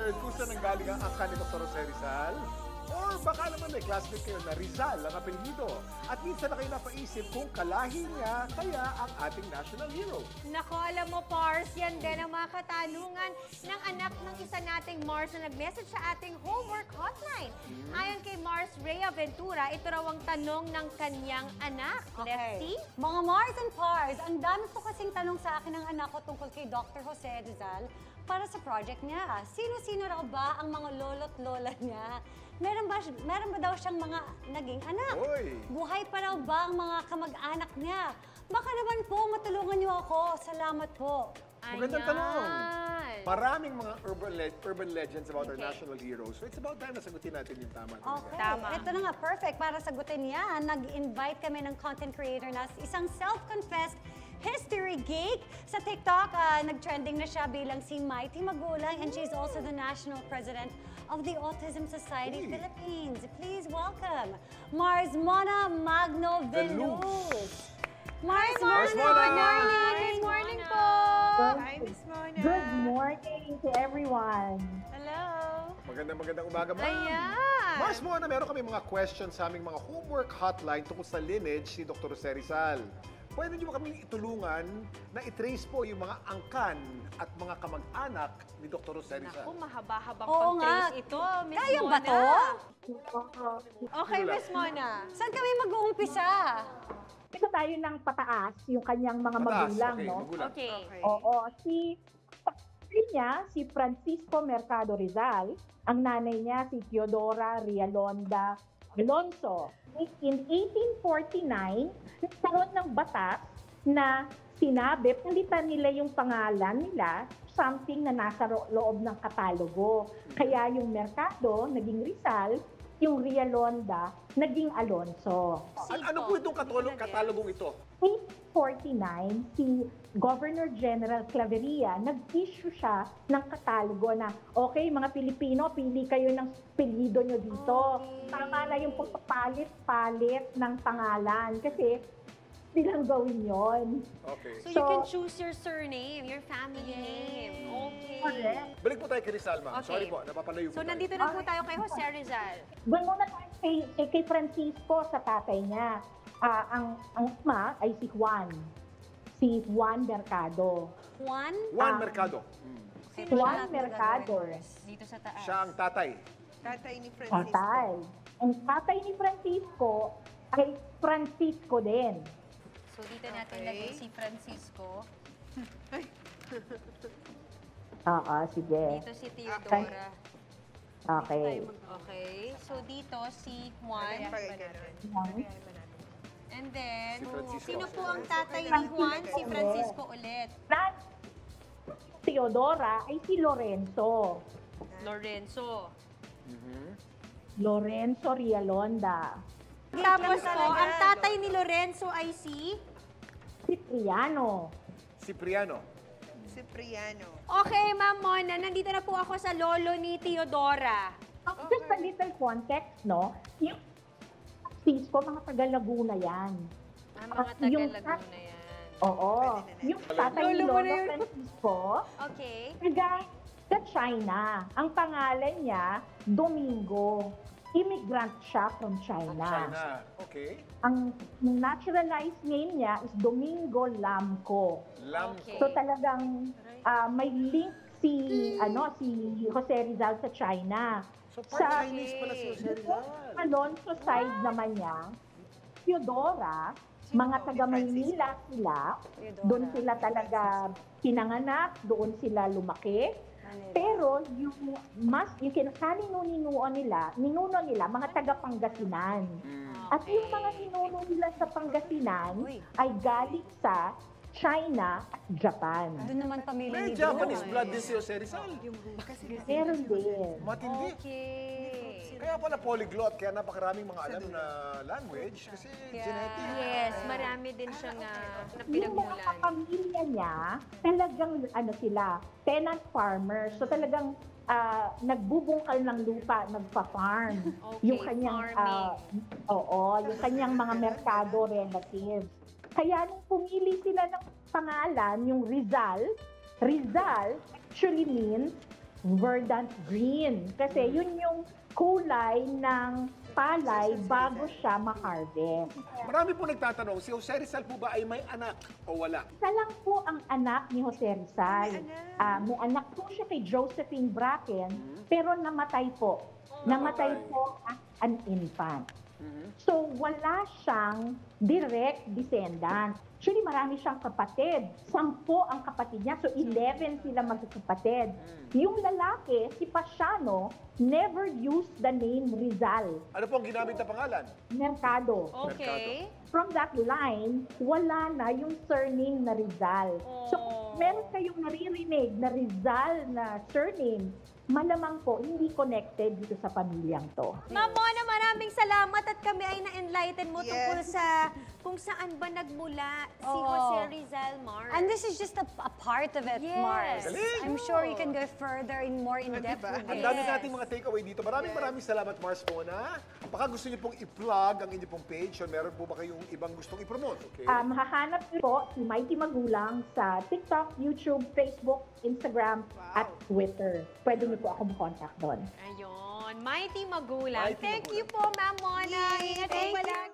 concerned kung saan nanggaling ang angka ni Dr. Jose Rizal? Or baka naman may classmate kayo na Rizal ang apelyido. At minsan na kayo napaisip kung kalahi niya kaya ang ating national hero. Nako, alam mo, Pars, yan din ang mga katanungan ng anak ng isa nating Mars na nag-message sa ating homework hotline. Ayon kay Mars Rhea Ventura, ito raw ang tanong ng kanyang anak. Let's see. Mga Mars and Pars, ang dami po kasing tanong sa akin ng anak ko tungkol kay Dr. Jose Rizal para sa project niya. Sino-sino raw ba ang mga lolo't lola niya? Meron ba daw siyang mga naging anak? Oy. Buhay pa raw ba ang mga kamag-anak niya? Baka naman po, matulungan niyo ako. Salamat po. Magandang Ayan. tanong. Maraming mga urban legends about our Okay. national heroes. So it's about time na sagutin natin yung tama. Okay, Tama. ito na nga, perfect. Para sagutin yan, nag-invite kami ng content creator na isang self-confessed history geek. Sa TikTok, nag-trending na siya bilang si Mighty Magulang and she's also the national president of the Autism Society Uy. Philippines. Please welcome Mars Mona Magno Veluz. Mars Mars Mona! Mona! Good morning po! Hi, Miss Mona. Good morning to everyone. Hello! Magandang umaga, ma'am. Ayan! Mars Mona, meron kami mga questions sa aming mga homework hotline tungkol sa lineage ni Dr. Jose Rizal. Pwede niyo ba kami itulungan na i-trace po yung mga angkan at mga kamag-anak ni Dr. Jose Rizal? Naku, mahaba-habang Oo pang-trace nga. ito, Miss Kaya Mona. ba to? Okay, Miss Mona. Saan kami mag-uumpisa? Ito tayo ng pataas, yung kanyang mga Pataas, magulang, okay, no? magulang. Okay. Oo, si Francisco Mercado Rizal, ang nanay niya si Teodora Rialonda Alonso. In 1849, nagkaroon ng batas na sinabi, palitan nila yung pangalan nila, something na nasa loob ng katalogo. Kaya yung Mercado, naging Rizal, yung Rialonda, naging Alonso. Ano po itong katalogong ito? 1849, si Governor General Claveria, nag-issue siya ng katalogo na, okay, mga Pilipino, pili kayo ng apelyido nyo dito. Tama na yung pagpapalit-palit ng pangalan. Kasi, bilang gawin yon. Okay. So you can choose your surname, your family name. Okay. Correct. Balik po tayo kay Rizal, ma'am. Okay. Sorry po, napapalayo po So tayo. nandito na po tayo kay Jose Rizal. Doon muna tayo kay Francisco sa tatay niya. Ang ama ay si Juan. Si Juan Mercado. Juan? Juan Mercado. Juan Mercado. Dito sa taas. Siya ang tatay. Tatay ni Francisco. Tatay. Ang tatay ni Francisco ay Francisco din. So dito natin Okay. lagay si Francisco. Oo, sige. Dito si Teodora. Okay. Okay. So dito si Juan. Pagkakaroon. And then, Si Francisco. sino po ang tatay ni Juan? Si Francisco ulit. Teodora ay si Lorenzo. Lorenzo. Lorenzo Rialonda. Tapos po, ang tatay ni Lorenzo ay si... Cipriano. Cipriano. Cipriano. Okay, Ma'am Mona, nandito na po ako sa lolo ni Teodora. Just a little context, no? Yung Francisco, mga taga Laguna yan. Ang mga Yung taga-Laguna yan. Oo. Yung tatay ni Lolo mo Lolo na yun. Francisco, Okay. taga sa China. Ang pangalan niya, Domingo. Immigrant siya from China. China. Okay. Ang naturalized name niya is Domingo Lamco. Lam. Okay. So talagang may link si Jose Rizal sa China. So part Chinese pala si Jose Rizal. Alonso side naman niya, Teodora, mga taga Maynila sila, doon sila talaga pinanganak, doon sila lumaki. Pero yung ninuno nila, mga taga Pangasinan. At yung mga ninuno nila sa Pangasinan ay galing sa China at Japan. Doon naman pamilya May ni Japanese Drew. blood din si Jose Rizal. Meron din. Matindi. Okay. Kaya pala polyglot, kaya napakaraming mga alam na language kasi genetic. Yes, marami din siyang na Yung mga pinagmulan. kapamilya niya, talagang sila, tenant farmers. So talagang nagbubungkal ng lupa, nagpa-farm. Okay, Yung kanyang yung kanyang mga merkado relatives. Kaya nung pumili sila ng pangalan, yung Rizal actually means verdant green. Kasi yun yung kulay ng palay bago siya ma-harvest. Marami po nagtatanong, si Jose Rizal po ba ay may anak o wala? Isa lang po ang anak ni Jose Rizal. May anak po siya kay Josephine Bracken, pero namatay po. Namatay po as an infant. So, wala siyang direct descendant. Actually, marami siyang kapatid. 10 ang kapatid niya. So, 11 sila magkakapatid. Yung lalaki, si Pasiano, never used the name Rizal. Ano po ang ginamit na pangalan? Mercado. Okay. From that line, wala na yung surname na Rizal. So, kung meron kayong naririnig na Rizal na surname, malamang po hindi connected dito sa pamilyang to. Ma'am Mona, maraming salamat at kami ay na-enlighten mo Yes. tungkol sa kung saan ba nagmula si Oo. Jose Rizal, Mars. And this is just a part of it, Yes. Mars. Galing. I'm sure you can go further in more in-depth diba? with Ang this. dami nating mga takeaway dito. Maraming salamat, Mars Mona. Baka gusto niyo pong i-plug ang inyong pong page o meron po ba kayong ibang gustong i-promote? Okay? Hahanap niyo po si Mighty Magulang sa TikTok, YouTube, Facebook, Instagram, at Twitter. Pwede niyo po ako makontak doon. Ayun, Mighty Magulang. Mighty Thank Magulang. you po, Ma'am Mona. Ingat po Thank pala.